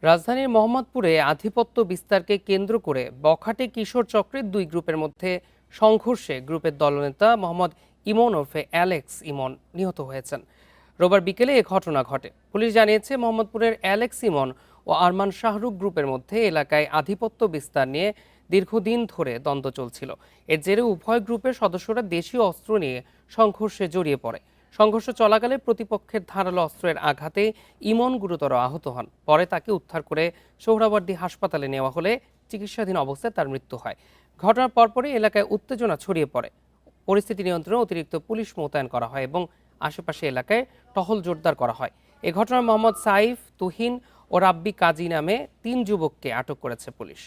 রাজধানীর মোহাম্মদপুরে আধিপত্য বিস্তারকে কেন্দ্র করে বখাটে কিশোর চক্রের দুই গ্রুপের মধ্যে সংঘর্ষে গ্রুপের দলনেতা মোহাম্মদ ইমন ওরফে অ্যালেক্স ইমন নিহত হয়েছেন। রোববার বিকেলে এ ঘটনা ঘটে। পুলিশ জানিয়েছে, মোহাম্মদপুরের অ্যালেক্স ইমন ও আরমান শাহরুখ গ্রুপের মধ্যে এলাকায় আধিপত্য বিস্তার নিয়ে দীর্ঘদিন ধরে দ্বন্দ্ব চলছিল। এর জেরে উভয় গ্রুপের সদস্যরা দেশীয় অস্ত্র নিয়ে সংঘর্ষে জড়িয়ে পড়ে। সংঘর্ষ চলাকালে প্রতিপক্ষের ধারালো অস্ত্রের আঘাতে ইমন গুরুতর আহত হন। পরে তাকে উদ্ধার করে সোহরাওয়ার্দী হাসপাতালে নেওয়া হলে চিকিৎসাধীন অবস্থায় তার মৃত্যু হয়। ঘটনার পরপরই এলাকায় উত্তেজনা ছড়িয়ে পড়ে। পরিস্থিতি নিয়ন্ত্রণে অতিরিক্ত পুলিশ মোতায়েন করা হয় এবং আশেপাশে এলাকায় টহল জোরদার করা হয়। এ ঘটনায় মোহাম্মদ সাইফ, তুহিন ও রাব্বি কাজী নামে 3 যুবককে আটক করেছে পুলিশ।